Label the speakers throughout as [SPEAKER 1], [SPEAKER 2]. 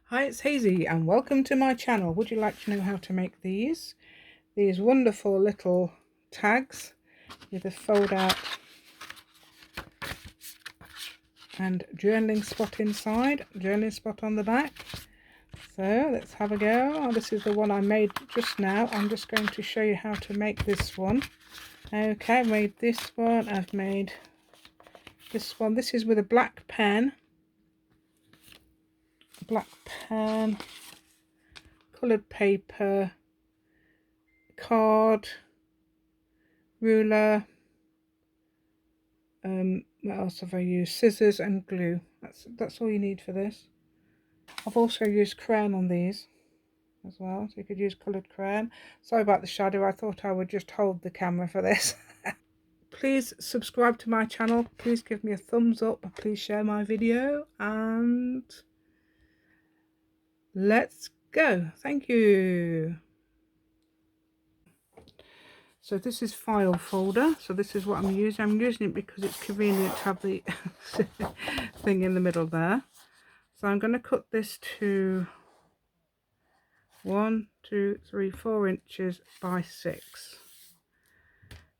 [SPEAKER 1] Hi, it's Hazy and welcome to my channel. Would you like to know how to make these wonderful little tags with a fold out and journaling spot inside, journaling spot on the back? So let's have a go. This is the one I made just now. I'm just going to show you how to make this one. Okay, I've made this one. I've made this one. This is with a black pen, coloured paper, card, ruler, what else have I used? Scissors and glue. That's all you need for this. I've also used crayon on these as well, so you could use coloured crayon. Sorry about the shadow, I thought I would just hold the camera for this. Please subscribe to my channel, please give me a thumbs up, please share my video, and let's go. Thank you. So this is file folder, so this is what I'm using it because it's convenient to have the thing in the middle there. So I'm going to cut this to 1, 2, 3, 4 inches by 6.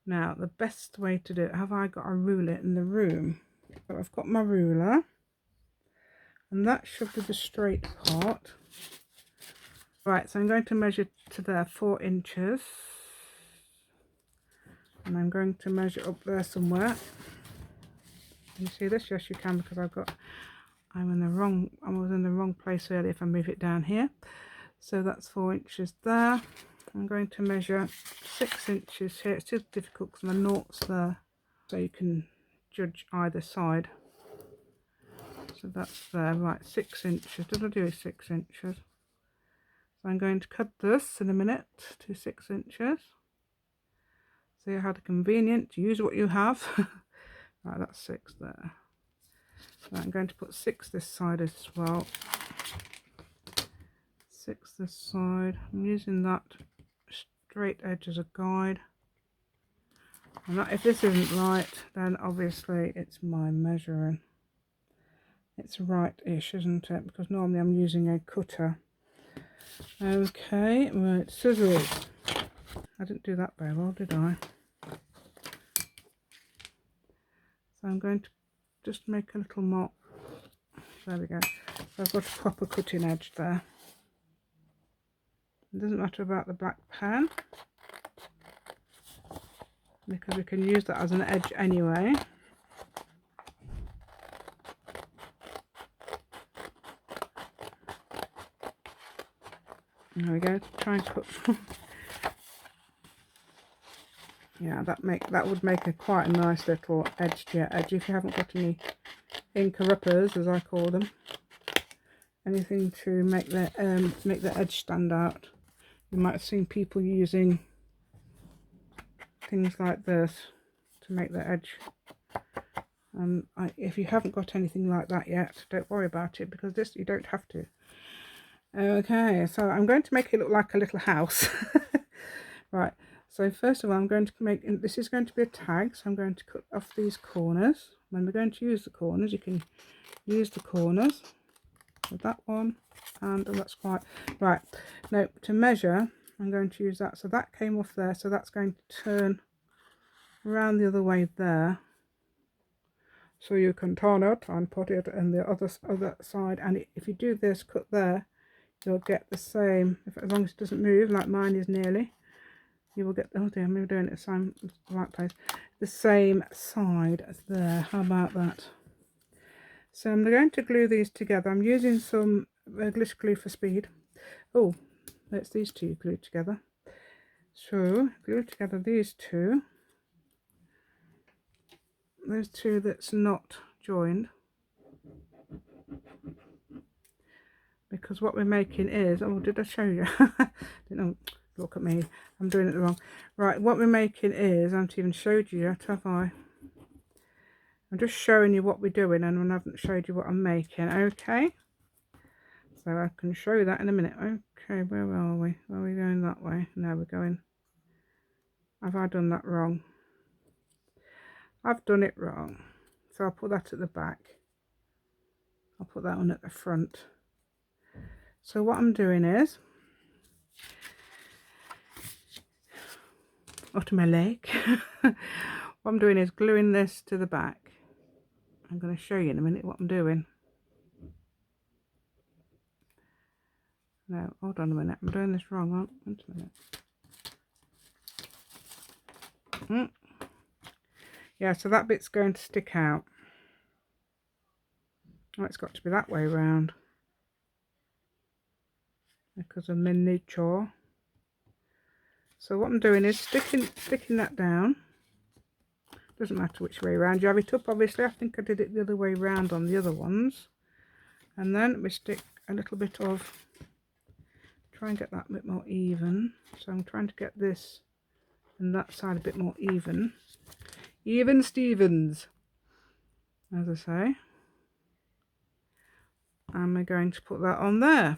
[SPEAKER 1] Now the best way to do it, have I got a ruler in the room? So I've got my ruler, and that should be the straight part. Right, so I'm going to measure to there 4 inches, and I'm going to measure up there somewhere. Can you see this? Yes, you can, because I was in the wrong place earlier. If I move it down here, so that's 4 inches there. I'm going to measure 6 inches here. It's too difficult because my nought's there, so you can judge either side. So that's there. Right, 6 inches. Did I do 6 inches? So I'm going to cut this in a minute to 6 inches. See how convenient to use what you have. Right, that's 6 there. Right, I'm going to put 6 this side as well. 6 this side. I'm using that straight edge as a guide. And that, if this isn't right, then obviously it's my measuring. It's right-ish, isn't it? Because normally I'm using a cutter. Okay, right, scissors. I didn't do that very well, did I? So I'm going to just make a little mark. There we go. So I've got a proper cutting edge there. It doesn't matter about the black pen, because we can use that as an edge anyway. There we go. Try and cut. Yeah, that would make quite a nice little edge to your edge if you haven't got any interrupters, as I call them. Anything to make the edge stand out. You might have seen people using things like this to make the edge. If you haven't got anything like that yet, don't worry about it, because this you don't have to. Okay, so I'm going to make it look like a little house. Right, so first of all, I'm going to make, this is going to be a tag, so I'm going to cut off these corners. When we're going to use the corners, you can use the corners with that one, and that's quite right. Now to measure, I'm going to use that, so that came off there, so that's going to turn around the other way there, so you can turn it and put it in the other side. And if you do this cut there, you'll get the same, as long as it doesn't move like mine is nearly, you will get, oh dear, I'm doing it the same right place, the same side as there. How about that? So I'm going to glue these together. I'm using some glitter glue for speed. Oh, that's these two glued together. So glue together these two, those two that's not joined, because what we're making is, oh, did I show you? Didn't, look at me, I'm doing it wrong. Right, what we're making is, I haven't even showed you yet, have I? I'm just showing you what we're doing, and I haven't showed you what I'm making. Okay, so I can show you that in a minute. Okay, where are we? Are we going that way? No, we're going, have I done that wrong? I've done it wrong, so I'll put that at the back. I'll put that one at the front. So what I'm doing is, to my leg, what I'm doing is gluing this to the back. I'm going to show you in a minute what I'm doing. No, hold on a minute, I'm doing this wrong, aren't I? Wait a minute. Yeah, so that bit's going to stick out. Oh, it's got to be that way round because of miniature. So what I'm doing is sticking that down. Doesn't matter which way round you have it up, obviously. I think I did it the other way round on the other ones. And then we stick a little bit of, try and get that a bit more even. So I'm trying to get this and that side a bit more even. Even Stevens, as I say. And we're going to put that on there.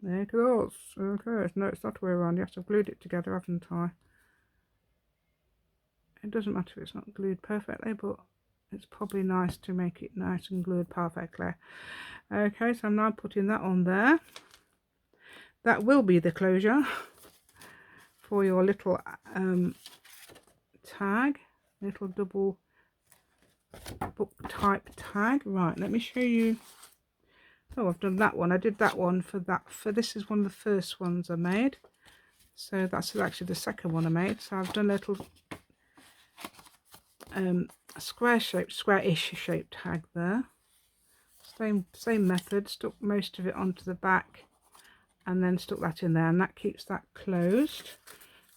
[SPEAKER 1] There it goes. Okay, no, it's not the way around. Yes, I've glued it together, haven't I? It doesn't matter if it's not glued perfectly, but it's probably nice to make it nice and glued perfectly. Okay, so I'm now putting that on there. That will be the closure for your little tag, little double book type tag. Right, let me show you. Oh, I've done that one. I did that one for this is one of the first ones I made. So that's actually the second one I made. So I've done a little square-ish shaped tag there. Same method, stuck most of it onto the back and then stuck that in there, and that keeps that closed.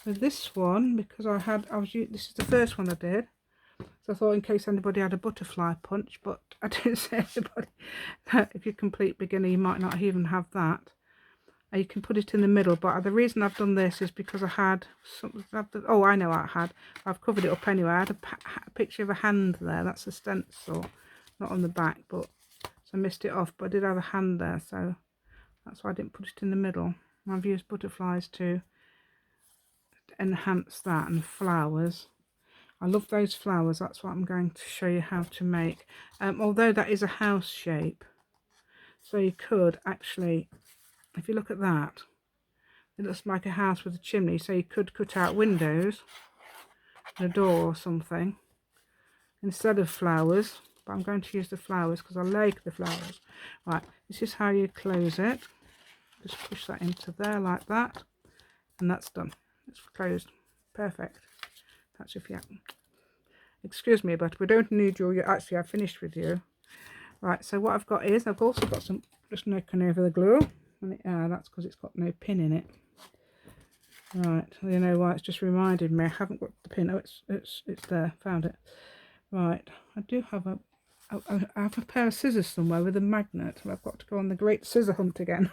[SPEAKER 1] With this one, because this is the first one I did, so I thought in case anybody had a butterfly punch, but I didn't say anybody that if you're a complete beginner you might not even have that. And you can put it in the middle, but the reason I've done this is because I had oh, I know what I had. I've covered it up anyway. I had a picture of a hand there. That's a stencil, not on the back, but so I missed it off. But I did have a hand there, so that's why I didn't put it in the middle. I've used butterflies to enhance that, and flowers. I love those flowers. That's what I'm going to show you how to make. Although that is a house shape, so you could actually, if you look at that, it looks like a house with a chimney, so you could cut out windows and a door or something instead of flowers. But I'm going to use the flowers because I like the flowers. Right, this is how you close it. Just push that into there like that, and that's done. It's closed. Perfect. That's if you excuse me, but we don't need you. Actually, I've finished with you. Right, so what I've got is, I've also got some just knocking over the glue. And that's because it's got no pin in it. Right, you know why? It's just reminded me I haven't got the pin. Oh, it's there. Found it. Right, I do have I have a pair of scissors somewhere with a magnet. I've got to go on the great scissor hunt again.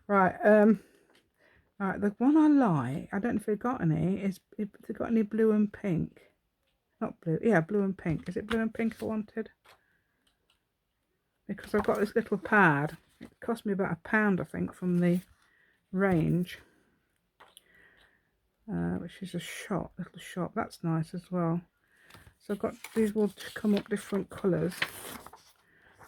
[SPEAKER 1] Right, right, the one I like, I don't know if they've got any, is if they've got any blue and pink. Not blue, yeah, blue and pink. Is it blue and pink I wanted? Because I've got this little pad. It cost me about £1, I think, from the range. Which is a little shop. That's nice as well. So I've got, these will come up different colours.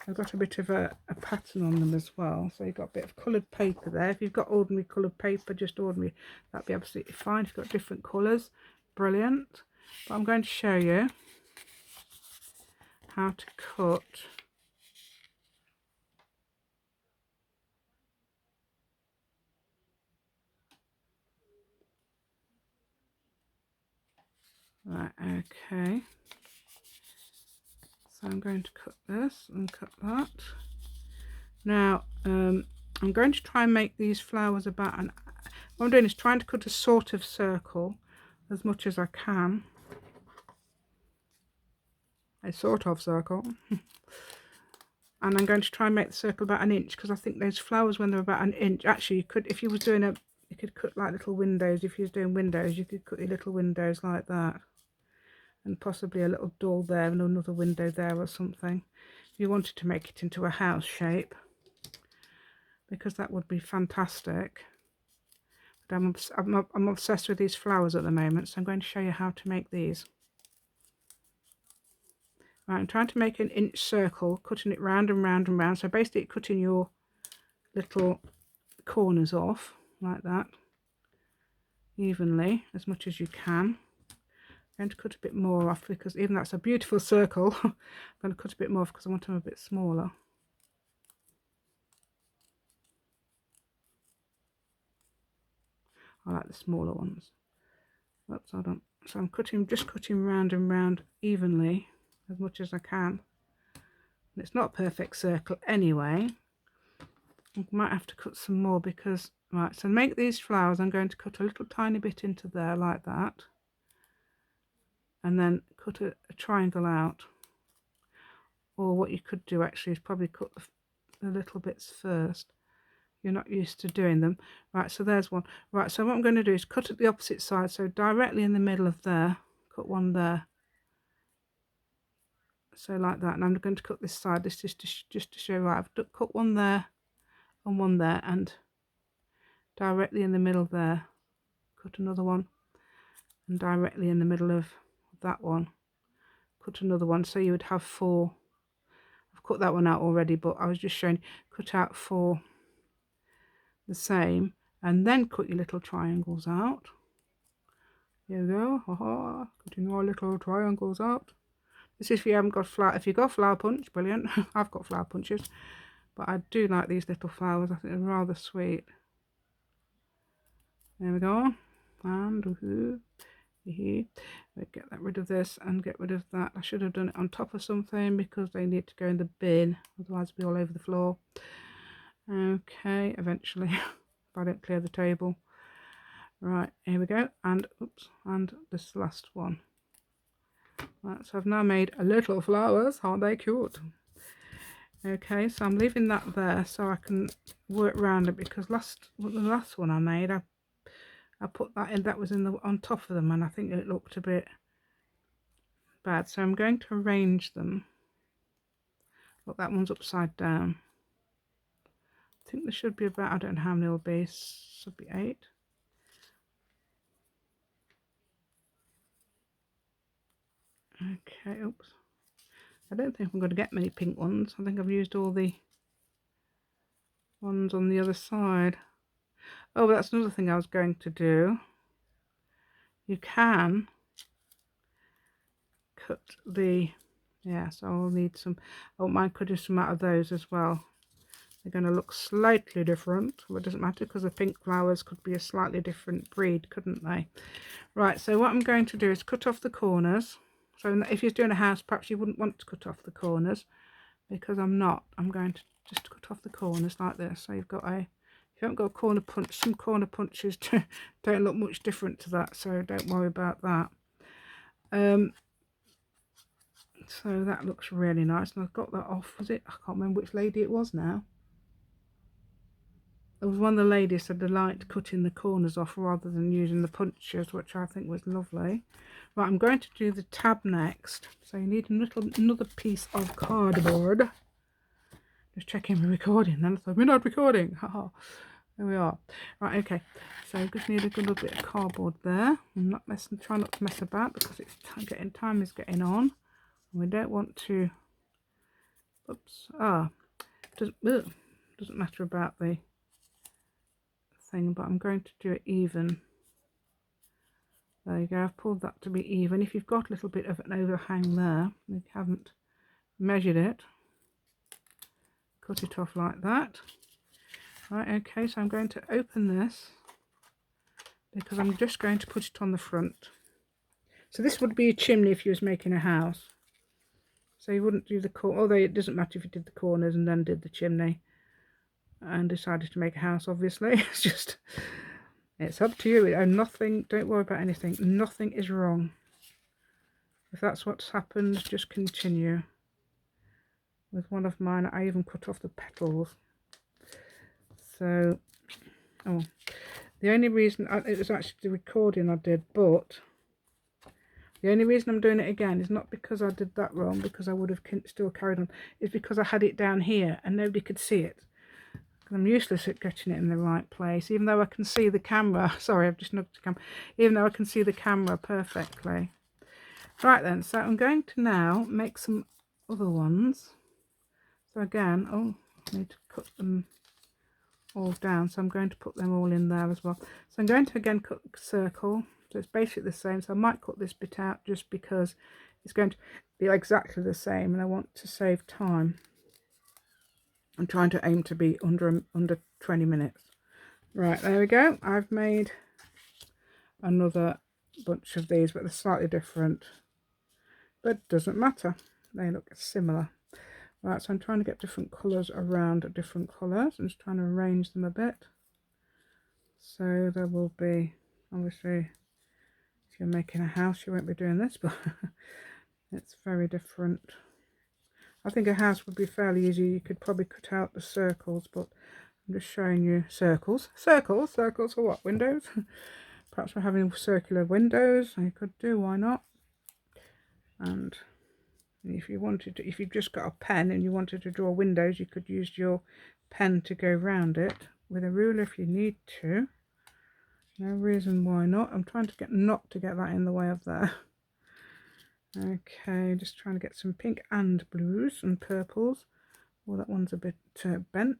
[SPEAKER 1] I've got a bit of a pattern on them as well. So you've got a bit of coloured paper there. If you've got ordinary coloured paper, just ordinary, that'd be absolutely fine. If you've got different colours, brilliant. But I'm going to show you how to cut right, okay. So I'm going to cut this and cut that. Now, I'm going to try and make these flowers about what I'm doing is trying to cut a sort of circle as much as I can. A sort of circle. And I'm going to try and make the circle about 1 inch, because I think those flowers, when they're about 1 inch, actually you could, if you was doing you could cut like little windows. If you was doing windows, you could cut your little windows like that. And possibly a little door there and another window there or something. If you wanted to make it into a house shape, because that would be fantastic. But I'm obsessed with these flowers at the moment, so I'm going to show you how to make these. Right, I'm trying to make an inch circle, cutting it round and round and round. So basically cutting your little corners off like that evenly as much as you can. I'm going to cut a bit more off because even that's a beautiful circle. I'm going to cut a bit more off because I want them a bit smaller. I like the smaller ones. Oops, hold on. So I'm just cutting round and round evenly as much as I can. And it's not a perfect circle anyway. I might have to cut some more because, right, so to make these flowers I'm going to cut a little tiny bit into there like that. And then cut a triangle out. Or what you could do actually is probably cut the little bits first. You're not used to doing them. Right, so there's one. Right, so what I'm going to do is cut at the opposite side. So directly in the middle of there, cut one there. So like that. And I'm going to cut this side. This is just to show, right, I've cut one there and one there. And directly in the middle there, cut another one. And directly in the middle of that one, cut another one. So you would have 4. I've cut that one out already, but I was just showing, cut out 4 the same, and then cut your little triangles out. There you go. Haha, cutting our little triangles out. This is if you haven't got flower. If you've got flower punch, brilliant. I've got flower punches, but I do like these little flowers. I think they're rather sweet. There we go. And we get that rid of this and get rid of that. I should have done it on top of something because they need to go in the bin, otherwise it'll be all over the floor. Okay, eventually, if I don't clear the table. Right, here we go, and oops, and this last one. Right, so I've now made a little flowers. Aren't they cute? Okay, so I'm leaving that there so I can work around it, because the last one I made, I put that in, that was on top of them, and I think it looked a bit bad. So I'm going to arrange them. Look, that one's upside down. I think there should be about, I don't know how many will be, should be 8. Okay, oops. I don't think I'm going to get many pink ones. I think I've used all the ones on the other side. Oh, but that's another thing I was going to do. You can cut the, yeah, so I'll need some, I won't mind cutting some out of those as well. They're going to look slightly different, but it doesn't matter because the pink flowers could be a slightly different breed, couldn't they? Right, so what I'm going to do is cut off the corners. So if you're doing a house, perhaps you wouldn't want to cut off the corners, because I'm going to just cut off the corners like this. So you've got if you haven't got a corner punch, some corner punches don't look much different to that, so don't worry about that. So that looks really nice, and I've got that off. Was it? I can't remember which lady it was now. It was one of the ladies said they liked cutting the corners off rather than using the punches, which I think was lovely. Right, I'm going to do the tab next. So you need another piece of cardboard. Just checking we're recording then. So we're not recording. Haha. There we are. Right, okay. So I just need a good little bit of cardboard there. I'm try not to mess about because it's time is getting on. And we don't want to. Oops. Doesn't matter about the thing, but I'm going to do it even. There you go. I've pulled that to be even. If you've got a little bit of an overhang there, you haven't measured it, cut it off like that. Right, okay, so I'm going to open this because I'm just going to put it on the front. So this would be a chimney if you was making a house. So you wouldn't do the corner, although it doesn't matter if you did the corners and then did the chimney and decided to make a house, obviously. It's just, it's up to you. And nothing, don't worry about anything. Nothing is wrong. If that's what's happened, just continue. With one of mine, I even cut off the petals. So, oh, the only reason, it was actually the recording I did, but the only reason I'm doing it again is not because I did that wrong, because I would have still carried on, is because I had it down here and nobody could see it. I'm useless at getting it in the right place, even though I can see the camera. Sorry, I've just knocked the camera. Even though I can see the camera perfectly. Right then, so I'm going to now make some other ones. So again, oh, I need to cut them all down, so I'm going to put them all in there as well. So I'm going to again cut the circle, so it's basically the same, so I might cut this bit out just because it's going to be exactly the same and I want to save time. I'm trying to aim to be under 20 minutes. Right, there we go. I've made another bunch of these, but they're slightly different, but doesn't matter, they look similar. Right, so I'm trying to get different colours around different colours. I'm just trying to arrange them a bit. So there will be, obviously, if you're making a house, you won't be doing this, but it's very different. I think a house would be fairly easy. You could probably cut out the circles, but I'm just showing you circles. Circles for what? Windows? Perhaps we're having circular windows. You could do, why not? And if you wanted to, if you've just got a pen and you wanted to draw windows, you could use your pen to go round it with a ruler if you need to. No reason why not. I'm trying to get not to get that in the way of there. Okay, just trying to get some pink and blues and purples. Well, that one's a bit bent.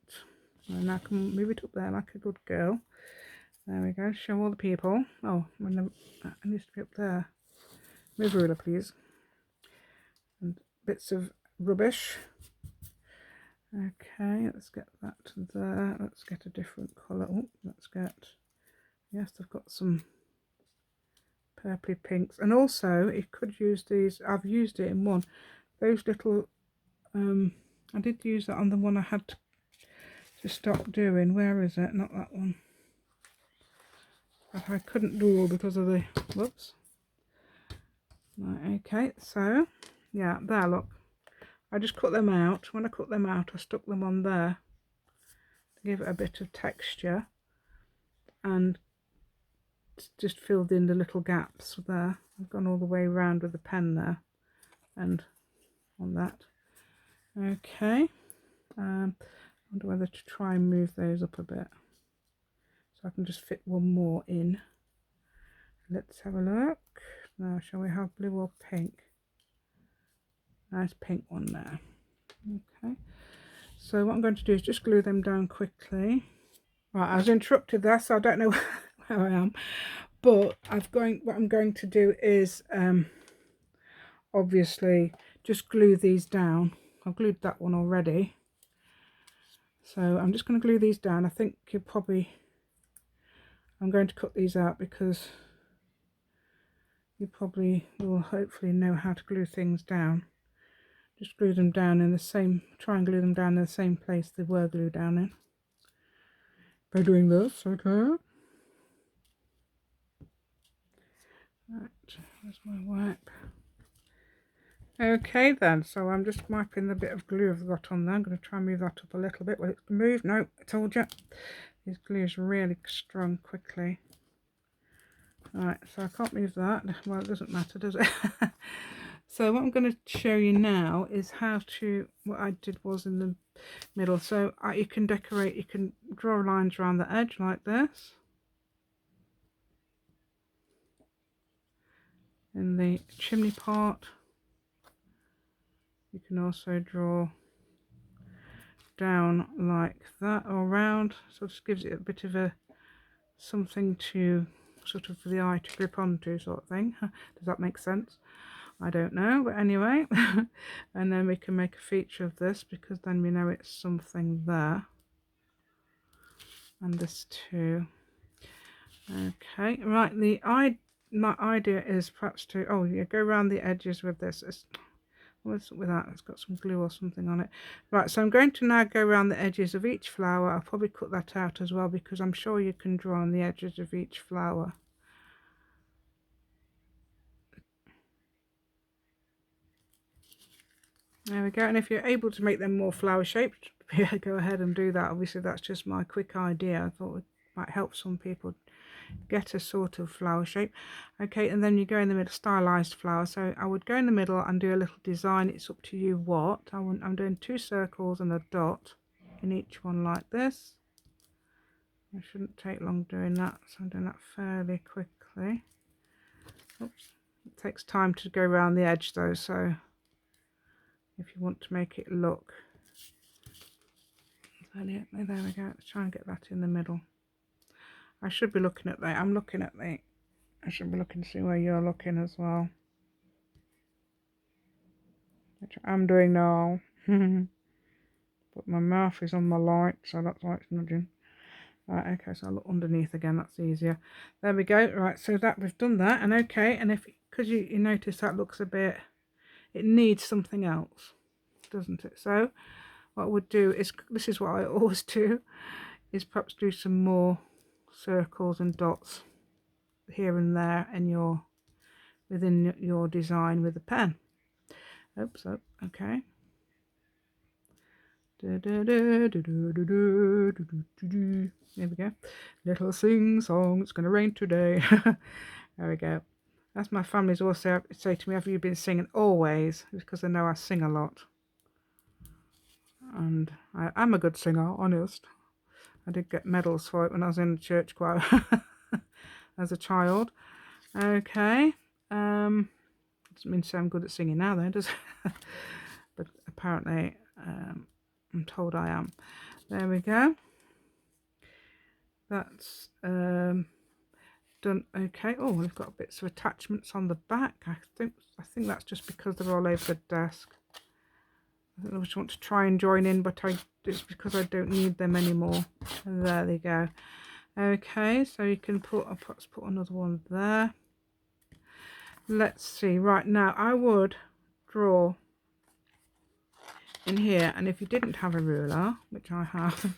[SPEAKER 1] And I can move it up there like a good girl. There we go. Show all the people. Oh, it needs to be up there. Move ruler, please. And bits of rubbish. Okay, let's get that there. Let's get a different colour. Oh, let's get... Yes, I've got some purpley pinks. And also, you could use these. I've used it in one. Those little... I did use that on the one I had to stop doing. Where is it? Not that one. But I couldn't do because of the... Whoops. Right, okay, so, yeah, there, look. I just cut them out. When I cut them out, I stuck them on there to give it a bit of texture. And just filled in the little gaps there. I've gone all the way around with the pen there and on that. Okay, I wonder whether to try and move those up a bit so I can just fit one more in. Let's have a look. Now, shall we have blue or pink? Nice pink one there. Okay, so what I'm going to do is just glue them down quickly. Right, I was interrupted there, so I don't know where I am, but what I'm going to do is obviously just glue these down. I've glued that one already, so I'm just going to glue these down. I think I'm going to cut these out because you probably will hopefully know how to glue things down. Just glue them down in the same, try and glue them down in the same place they were glued down in by doing this. Okay, right, where's my wipe? Okay then, so I'm just wiping the bit of glue I've got on there. I'm going to try and move that up a little bit. Will it move? No, I told you. This glue is really strong quickly. Alright, so I can't move that. Well, it doesn't matter, does it? So what I'm going to show you now is how to, what I did was in the middle. So you can decorate, you can draw lines around the edge like this. In the chimney part, you can also draw down like that or round, so it just gives it a bit of a something to sort of for the eye to grip onto, sort of thing. Does that make sense? I don't know, but anyway. And then we can make a feature of this because then we know it's something there, and this too. Okay, right, my idea is perhaps to go around the edges with this. What's with that? It's got some glue or something on it. Right, so I'm going to now go around the edges of each flower. I'll probably cut that out as well because I'm sure you can draw on the edges of each flower. There we go. And if you're able to make them more flower shaped, go ahead and do that. Obviously that's just my quick idea. I thought it might help some people get a sort of flower shape. Okay, and then you go in the middle, stylized flower. So I would go in the middle and do a little design. It's up to you what. I'm doing 2 circles and a dot in each one like this. It shouldn't take long doing that, so I'm doing that fairly quickly. Oops. It takes time to go around the edge though, so if you want to make it look Brilliant. There we go. Let's try and get that in the middle. I should be looking at the, I should be looking to see where you're looking as well. Which I'm doing now. But my mouth is on my light, so that's why it's nudging. Right, okay, so I'll look underneath again, that's easier. There we go. Right, so that we've done that, and okay, and if, because you notice that looks a bit, it needs something else, doesn't it? So what I would do is, this is what I always do, is perhaps do some more circles and dots here and there in your, within your design with a pen. Oops, oh, okay. There we go. Little sing song, it's going to rain today. There we go. That's my family's also say to me, have you been singing? Always, because they know I sing a lot. And I'm a good singer, honest. I did get medals for it when I was in the church choir as a child. Okay. Doesn't mean to say I'm good at singing now though, does it? But apparently I'm told I am. There we go. That's done. Okay. Oh, we've got bits of attachments on the back. I think that's just because they're all over the desk. I think I just want to try and join in, but it's because I don't need them anymore. And there they go. Okay, so you can perhaps put another one there. Let's see. Right now, I would draw in here, and if you didn't have a ruler, which I have,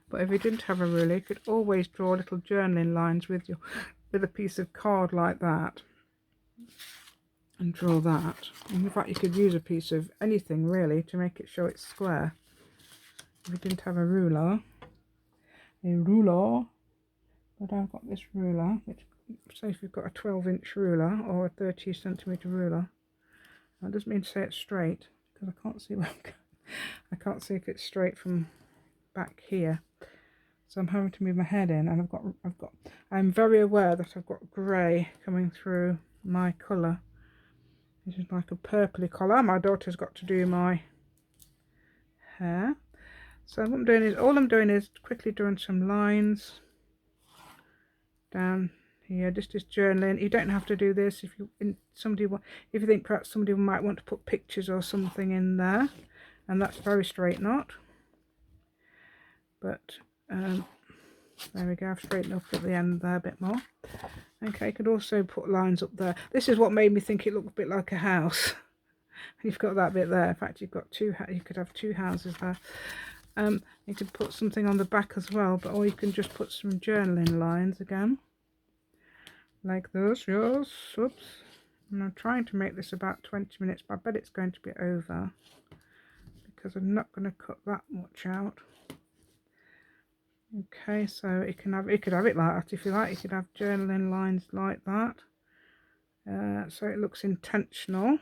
[SPEAKER 1] but if you didn't have a ruler, you could always draw little journaling lines with a piece of card like that, and draw that. And in fact, you could use a piece of anything really to make it show it's square. If you didn't have a ruler, but I've got this ruler, which, say if you've got a 12-inch ruler or a 30-centimetre ruler, that doesn't mean to say it's straight, because I can't see where I'm going. I can't see if it's straight from back here, so I'm having to move my head in, and I'm very aware that I've got grey coming through my colour. This is like a purpley colour. My daughter's got to do my hair, so what I'm doing is, all I'm doing is quickly drawing some lines down here. Just as journaling. You don't have to do this if you think perhaps somebody might want to put pictures or something in there, and that's very straight knot. But there we go. I've straightened up at the end there a bit more. Okay, you could also put lines up there. This is what made me think it looked a bit like a house. You've got that bit there. In fact, you've got you could have two houses there. You could put something on the back as well, or you can just put some journaling lines again, like this. Yes, oops. And I'm trying to make this about 20 minutes, but I bet it's going to be over, because I'm not going to cut that much out. Okay, so you could have it like that if you like. You could have journaling lines like that, so it looks intentional.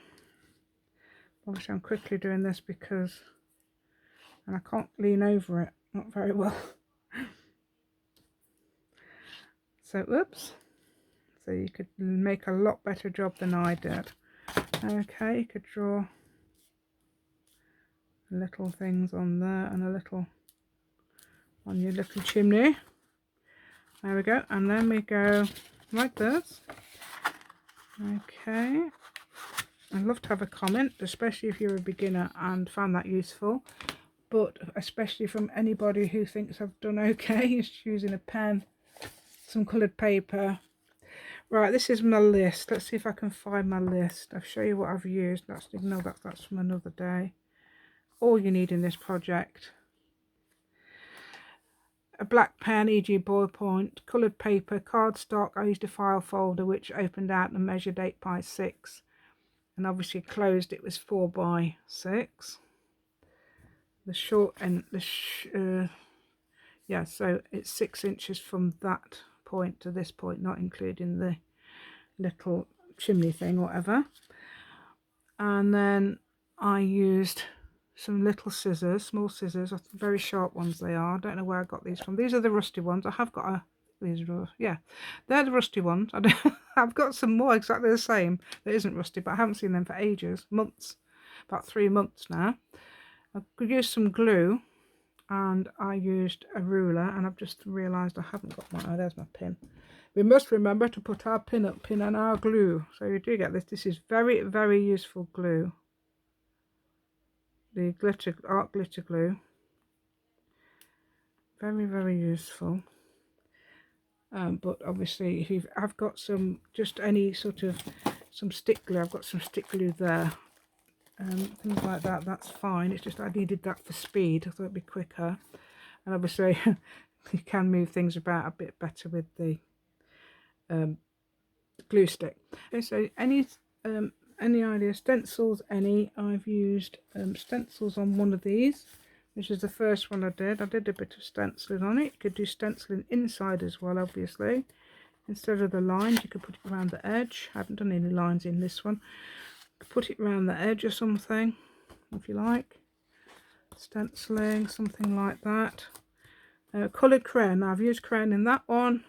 [SPEAKER 1] Obviously I'm quickly doing this because, and I can't lean over it, not very well. So oops, so you could make a lot better job than I did. Okay, you could draw little things on there and a little on your little chimney. There we go, and then we go like this. Okay, I'd love to have a comment, especially if you're a beginner and found that useful, but especially from anybody who thinks I've done okay, just using a pen, some coloured paper. Right, this is my list. Let's see if I can find my list. I'll show you what I've used. Ignore that, that's from another day. All you need in this project: a black pen, e.g. ballpoint, coloured paper, cardstock. I used a file folder which opened out and measured 8 by 6, and obviously closed it was 4 by 6. The short end, yeah, so it's 6 inches from that point to this point, not including the little chimney thing or whatever. And then I used some little scissors, small scissors, very sharp ones they are. I don't know where I got these from. These are the rusty ones. I have got these are, yeah, they're the rusty ones. I've got some more exactly the same that isn't rusty, but I haven't seen them for ages, months, about 3 months now. I could use some glue, and I used a ruler, and I've just realised I haven't got my, oh, there's my pin. We must remember to put our pin and our glue. So you do get this. This is very, very useful glue. The art glitter glue. Very, very useful. But obviously, if I've got some, just any sort of, some stick glue. I've got some stick glue there. Things like that, that's fine. It's just I needed that for speed. I thought it'd be quicker. And obviously, you can move things about a bit better with the glue stick. Okay, so any idea stencils? I've used stencils on one of these, which is the first one I did. I did a bit of stenciling on it. You could do stenciling inside as well, obviously. Instead of the lines, you could put it around the edge. I haven't done any lines in this one. Put it around the edge or something, if you like. Stenciling, something like that. Coloured crayon. Now I've used crayon in that one.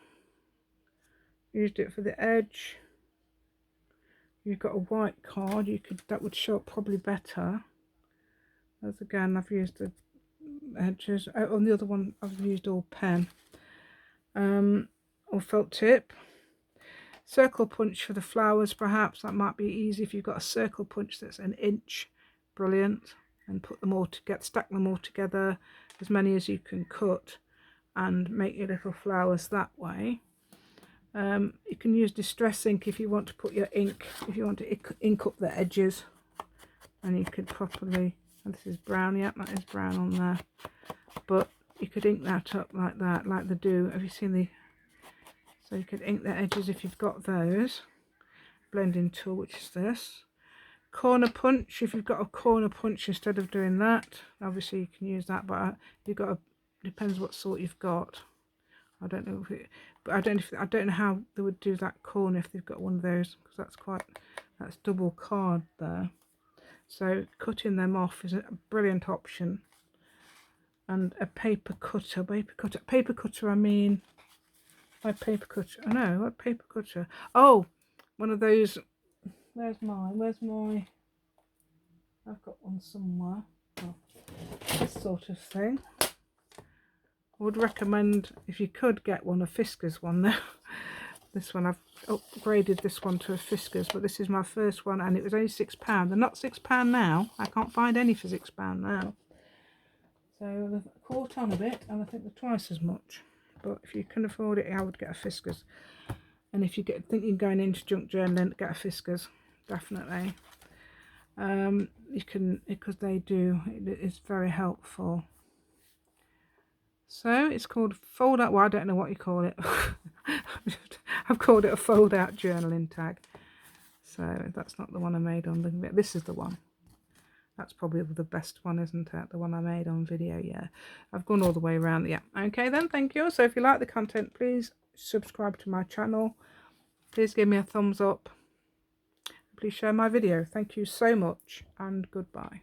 [SPEAKER 1] Used it for the edge. You've got a white card. That would show up probably better. As again, I've used the edges. On the other one, I've used all pen. Or felt tip. Circle punch for the flowers, perhaps. That might be easy if you've got a circle punch that's an inch. Brilliant. And put them all together, stack them all together, as many as you can cut, and make your little flowers that way. You can use distress ink if you want to put your ink, if you want to ink up the edges, and you could properly, and this is brown, yeah, that is brown on there, but you could ink that up like that, like they do. Have you seen the, so you could ink the edges if you've got those. Blending tool, which is this. Corner punch, if you've got a corner punch, instead of doing that, obviously you can use that, but you've got a, depends what sort you've got. I don't know if it, but I don't know how they would do that corner if they've got one of those, because that's double card there. So cutting them off is a brilliant option. And a paper cutter, I mean, my paper cutter, oh no, what paper cutter? Oh, one of those. Where's my, I've got one somewhere. Oh, this sort of thing. I would recommend, if you could, get one, a Fiskars one though. This one, I've upgraded this one to a Fiskars, but this is my first one, and it was only £6. They're not £6 now. I can't find any for £6 now. So they've caught on a bit, and I think they're twice as much. But if you can afford it, I would get a Fiskars. And if you thinking going into junk journaling, get a Fiskars, definitely. You can, because they do, it's very helpful. So it's called fold out. Well, I don't know what you call it. I've called it a fold out journaling tag. So that's not the one I made on the, this is the one. That's probably the best one, isn't it? The one I made on video. Yeah, I've gone all the way around. Yeah, okay then, thank you. So if you like the content, please subscribe to my channel. Please give me a thumbs up. Please share my video. Thank you so much, and goodbye.